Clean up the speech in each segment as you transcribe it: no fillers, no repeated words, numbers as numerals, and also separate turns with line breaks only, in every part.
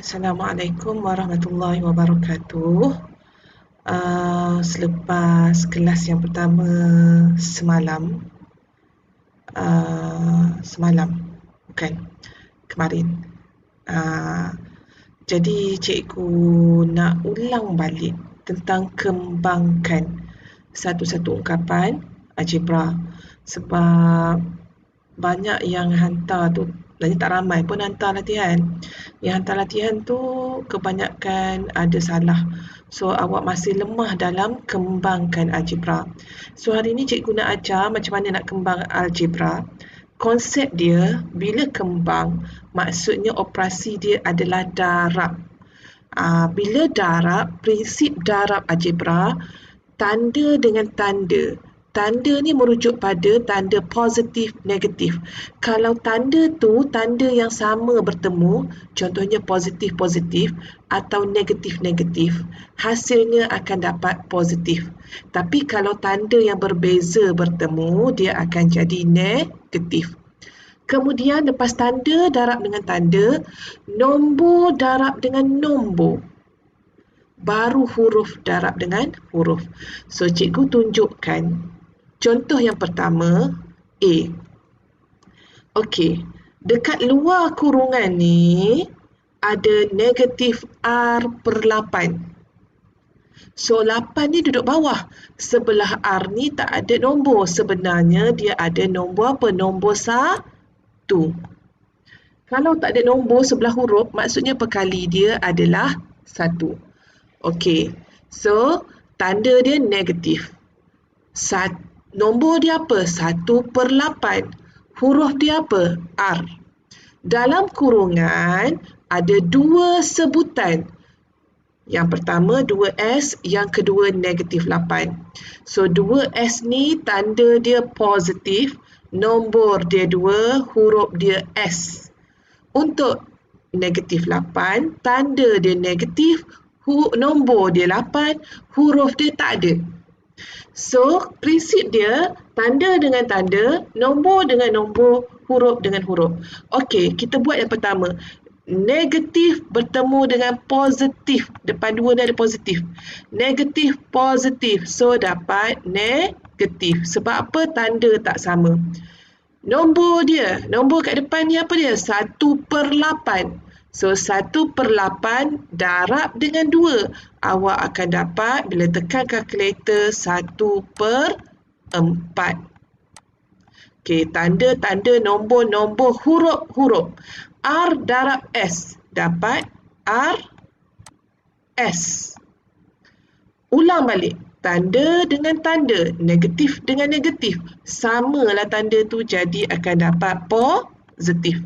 Assalamualaikum warahmatullahi wabarakatuh. Selepas kelas yang pertama semalam, bukan kemarin. Jadi cikgu nak ulang balik tentang kembangkan satu-satu ungkapan algebra, sebab banyak yang hantar tu, dan tak ramai pun hantar latihan. Yang hantar latihan tu kebanyakan ada salah. So awak masih lemah dalam kembangkan algebra. So hari ni cikgu nak ajar macam mana nak kembang algebra. Konsep dia bila kembang, maksudnya operasi dia adalah darab. Bila darab, prinsip darab algebra, tanda dengan tanda. Tanda ni merujuk pada tanda positif, negatif. Kalau tanda tu, tanda yang sama bertemu, contohnya positif-positif atau negatif-negatif, hasilnya akan dapat positif. Tapi kalau tanda yang berbeza bertemu, dia akan jadi negatif. Kemudian lepas tanda darab dengan tanda, nombor darab dengan nombor. Baru huruf darab dengan huruf. So cikgu tunjukkan. Contoh yang pertama, A. Okey, dekat luar kurungan ni ada negatif R/8. So 8 ni duduk bawah. Sebelah R ni tak ada nombor. Sebenarnya dia ada nombor apa? Nombor 1. Kalau tak ada nombor sebelah huruf, maksudnya perkali dia adalah 1. Okey, so tanda dia negatif. Nombor dia apa? 1/8. Huruf dia apa? R. Dalam kurungan ada dua sebutan. Yang pertama 2S, yang kedua negatif 8. So 2S ni tanda dia positif, nombor dia 2, huruf dia S. Untuk negatif 8, tanda dia negatif, nombor dia 8, huruf dia tak ada. So, prinsip dia tanda dengan tanda, nombor dengan nombor, huruf dengan huruf. Okey, kita buat yang pertama. Negatif bertemu dengan positif. Depan dua ni ada positif. Negatif, positif. So, dapat negatif. Sebab apa? Tanda tak sama. Nombor dia, nombor kat depan ni apa dia? 1/8. So, 1/8 darab dengan 2. Awak akan dapat, bila tekan kalkulator, 1/4. Okey, tanda, nombor, huruf. R darab S. Dapat RS. Ulang balik. Tanda dengan tanda. Negatif dengan negatif. Samalah tanda tu, jadi akan dapat positif.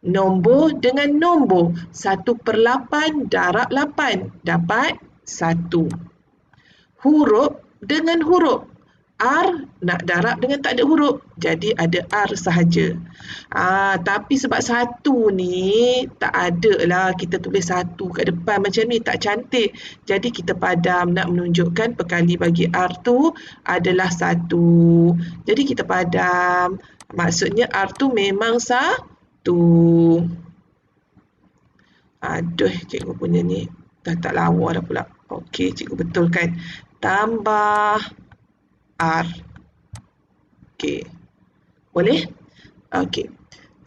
Nombor dengan nombor. 1/8 darab 8. Dapat 1. Huruf dengan huruf. R nak darab dengan tak ada huruf. Jadi ada R sahaja. Tapi sebab 1 ni tak ada lah kita tulis 1 kat depan macam ni. Tak cantik. Jadi kita padam nak menunjukkan perkali bagi R tu adalah 1. Jadi kita padam. Maksudnya R tu memang 1. Aduh, cikgu punya ni dah tak lawa dah pula. Okey, cikgu betulkan. Tambah R. Okey. Boleh? Okey.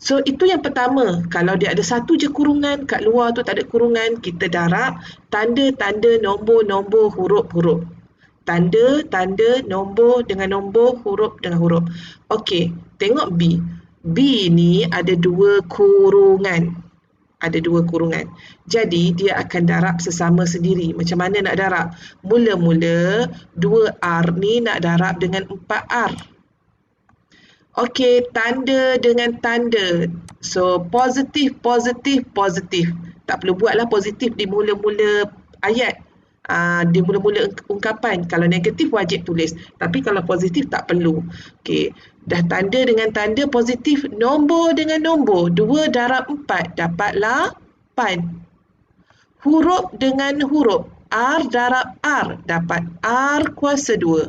So, itu yang pertama. Kalau dia ada satu je kurungan, kat luar tu tak ada kurungan, kita darab tanda, nombor, huruf. Tanda, nombor dengan nombor, huruf dengan huruf. Okey, tengok B. B ni ada dua kurungan. Jadi, dia akan darab sesama sendiri. Macam mana nak darab? Mula-mula, 2R ni nak darab dengan 4R. Okey, tanda dengan tanda. So, positif. Tak perlu buatlah positif di mula-mula ayat. Di mula-mula ungkapan. Kalau negatif wajib tulis. Tapi kalau positif tak perlu. Okey, dah tanda dengan tanda positif, nombor dengan nombor. 2 darab 4 dapat 8. Huruf dengan huruf. R darab R dapat R kuasa 2.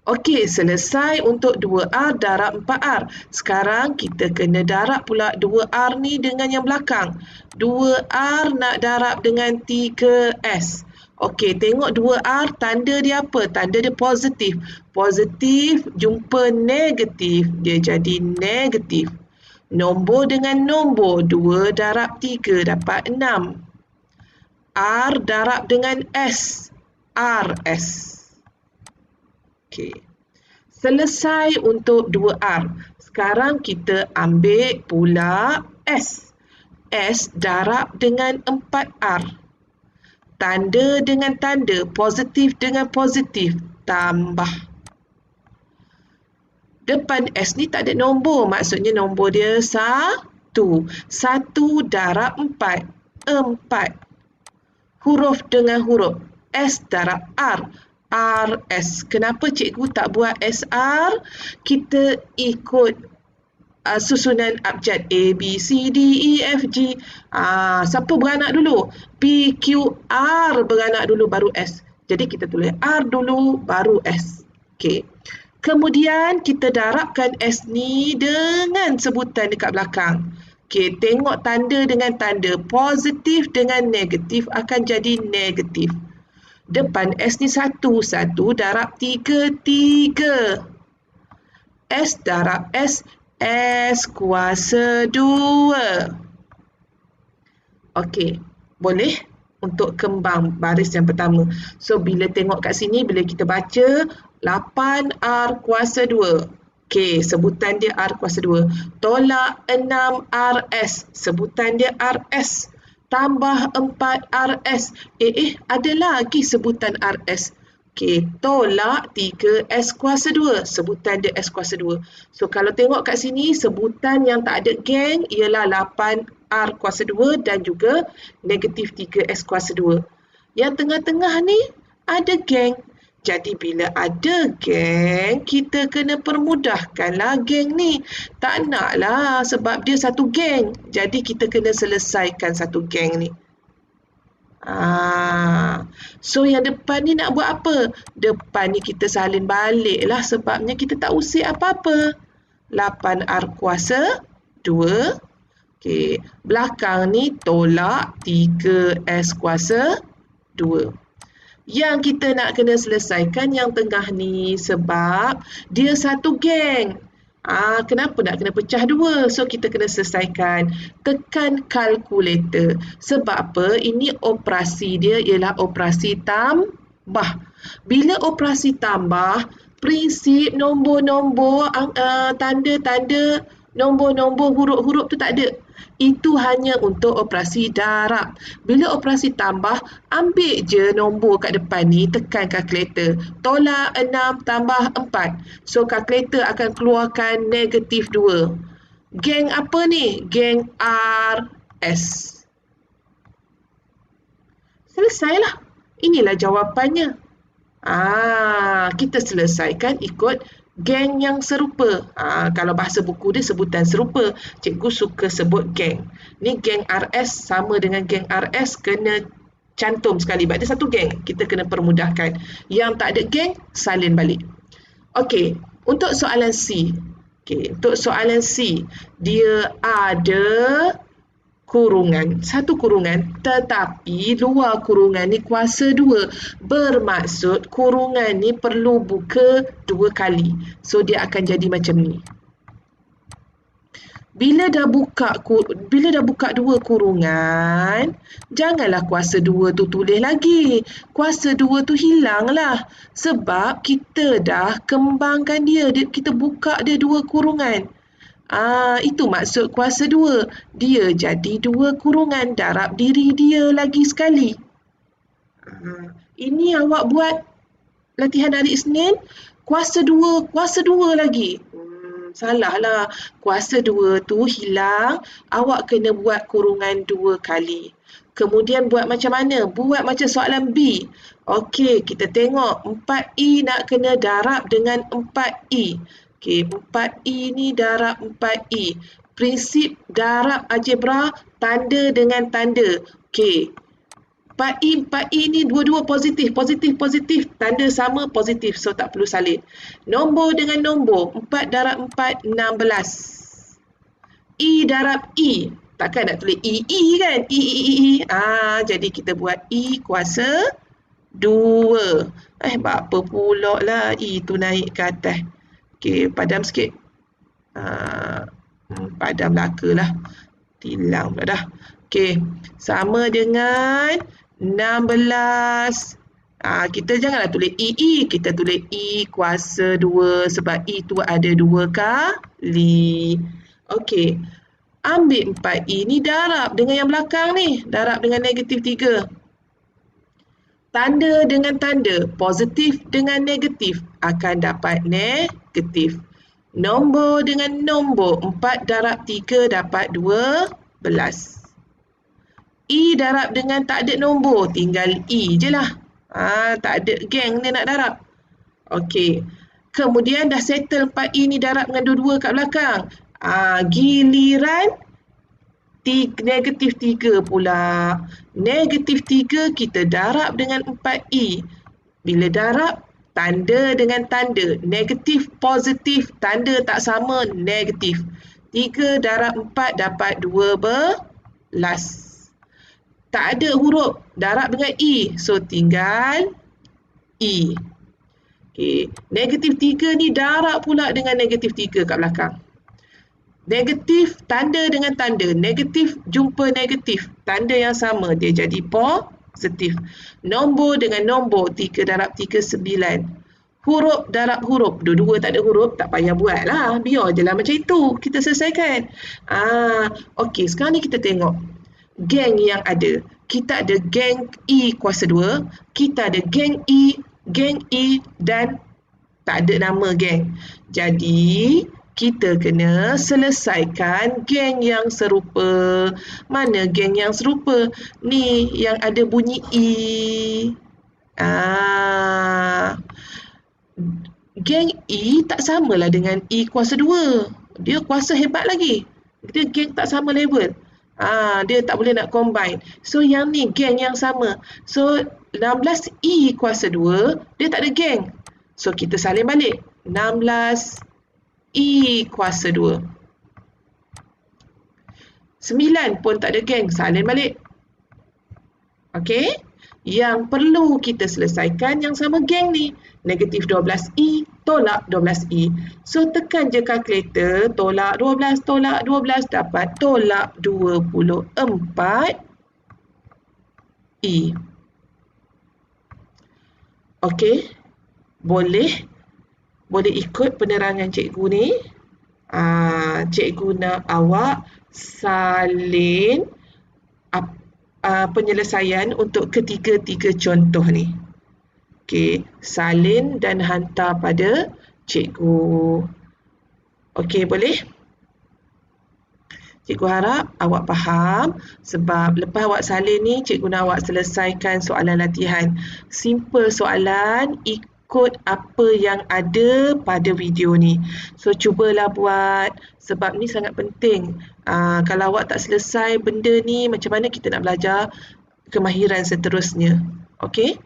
Okey, selesai untuk 2R darab 4R. Sekarang kita kena darab pula 2R ni dengan yang belakang. 2R nak darab dengan 3S. Okey, tengok 2R tanda dia apa? Tanda dia positif. Positif jumpa negatif, dia jadi negatif. Nombor dengan nombor, 2 darab 3 dapat 6. R darab dengan S, RS. Okey. Selesai untuk 2R. Sekarang kita ambil pula S. S darab dengan 4R. Tanda dengan tanda, positif dengan positif, tambah. Depan S ni tak ada nombor, maksudnya nombor dia 1. 1 darab 4, 4. Huruf dengan huruf, S darab R, RS. Kenapa cikgu tak buat SR? Kita ikut susunan abjad A, B, C, D, E, F, G. Siapa beranak dulu? P, Q, R beranak dulu baru S. Jadi kita tulis R dulu baru S. Okey. Kemudian kita darabkan S ni dengan sebutan dekat belakang. Okey, tengok tanda dengan tanda. Positif dengan negatif akan jadi negatif. Depan S ni 1. 1 darab 3, 3. S darab S, S kuasa 2. Okey, boleh untuk kembang baris yang pertama. So, bila tengok kat sini, bila kita baca 8R kuasa 2. Okey, sebutan dia R kuasa 2. Tolak 6RS, sebutan dia RS. Tambah 4RS. Ada lagi sebutan RS. Okey, tolak 3S kuasa 2. Sebutan dia S kuasa 2. So, kalau tengok kat sini, sebutan yang tak ada geng ialah 8R kuasa 2 dan juga negatif 3S kuasa 2. Yang tengah-tengah ni ada geng. Jadi, bila ada geng, kita kena permudahkanlah geng ni. Tak naklah sebab dia satu geng. Jadi, kita kena selesaikan satu geng ni. So, yang depan ni nak buat apa? Depan ni kita salin balik lah sebabnya kita tak usik apa-apa. 8R kuasa 2. Okey, belakang ni tolak 3S kuasa 2. Yang kita nak kena selesaikan yang tengah ni sebab dia satu geng. Kenapa nak kena pecah 2? So, kita kena selesaikan. Tekan kalkulator. Sebab apa? Ini operasi dia ialah operasi tambah. Bila operasi tambah, prinsip nombor-nombor, tanda-tanda, nombor-nombor, huruf-huruf tu tak ada. Itu hanya untuk operasi darab. Bila operasi tambah, ambil je nombor kat depan ni, tekan kalkulator. Tolak 6 tambah 4. So, kalkulator akan keluarkan negatif 2. Geng apa ni? Geng RS. Selesailah. Inilah jawapannya. Kita selesaikan ikut geng yang serupa. Kalau bahasa buku dia sebutan serupa. Cikgu suka sebut geng. Ni geng RS sama dengan geng RS, kena cantum sekali. Sebab dia satu geng. Kita kena permudahkan. Yang tak ada geng, salin balik. Okey, untuk soalan C. Untuk soalan C, dia ada kurungan. Satu kurungan, tetapi luar kurungan ni kuasa 2. Bermaksud kurungan ni perlu buka 2 kali. So, dia akan jadi macam ni. Bila dah buka 2 kurungan, janganlah kuasa 2 tu tulis lagi. Kuasa 2 tu hilanglah. Sebab kita dah kembangkan dia. Kita buka dia 2 kurungan. Itu maksud kuasa 2. Dia jadi 2 kurungan, darab diri dia lagi sekali. Ini awak buat latihan hari Isnin, kuasa 2 lagi. Salahlah. Kuasa 2 tu hilang, awak kena buat kurungan 2 kali. Kemudian buat macam mana? Buat macam soalan B. Okey, kita tengok 4I nak kena darab dengan 4I. Okey, 4I ni darab 4I. Prinsip darab algebra, tanda dengan tanda. Okey, 4E ni dua-dua positif, tanda sama positif, so tak perlu salin. Nombor dengan nombor, 4 darab 4, 16. E darab E, takkan nak tulis E kan? E. Jadi kita buat E kuasa 2. Apa pula lah E tu naik ke atas. Okey, padam sikit. Padam belaka lah. Tilang pula dah. Okey, sama dengan 16. Kita janganlah tulis E. Kita tulis E kuasa 2 sebab E tu ada 2 kali. Okey, ambil 4E ni darab dengan yang belakang ni. Darab dengan negatif 3. Tanda dengan tanda, positif dengan negatif akan dapat negatif. Nombor dengan nombor, 4 darab 3 dapat 12. E darab dengan tak ada nombor, tinggal E je lah. Tak ada geng ni nak darab. Okey. Kemudian dah settle 4E ni darab dengan dua-dua kat belakang. Giliran negatif 3 pula. Negatif 3 kita darab dengan 4E. Bila darab, tanda dengan tanda. Negatif, positif, tanda tak sama, negatif. 3 darab 4 dapat 12. Tak ada huruf, darab dengan E. So, tinggal E. Okay. Negatif 3 ni darab pula dengan negatif 3 kat belakang. Negatif, tanda dengan tanda. Negatif jumpa negatif. Tanda yang sama, dia jadi positif. Nombor dengan nombor, 3 darab 3, 9. Huruf darab huruf. Dua-dua tak ada huruf, tak payah buat lah. Biar je lah macam itu. Kita selesaikan. Okey, sekarang ni kita tengok geng yang ada. Kita ada geng E kuasa 2. Kita ada geng E dan tak ada nama geng. Jadi, kita kena selesaikan geng yang serupa. Mana geng yang serupa? Ni yang ada bunyi E. Geng E tak samalah dengan E kuasa 2. Dia kuasa hebat lagi. Dia geng tak sama level. Dia tak boleh nak combine. So yang ni geng yang sama. So 16E kuasa 2, dia tak ada geng. So kita salin balik. 16 E kuasa 2. 9 pun tak ada geng. Salin balik. Okey. Yang perlu kita selesaikan yang sama geng ni. Negatif 12E tolak 12E. So tekan je kalkulator. Tolak 12, tolak 12 dapat tolak 24E. Okey. Boleh ikut penerangan cikgu ni. Cikgu nak awak salin penyelesaian untuk ketiga-tiga contoh ni. Okey, salin dan hantar pada cikgu. Okey, boleh? Cikgu harap awak faham sebab lepas awak salin ni, cikgu nak awak selesaikan soalan latihan. Simple soalan, ikut apa yang ada pada video ni. So, cubalah buat sebab ni sangat penting. Kalau awak tak selesai benda ni, macam mana kita nak belajar kemahiran seterusnya. Okey?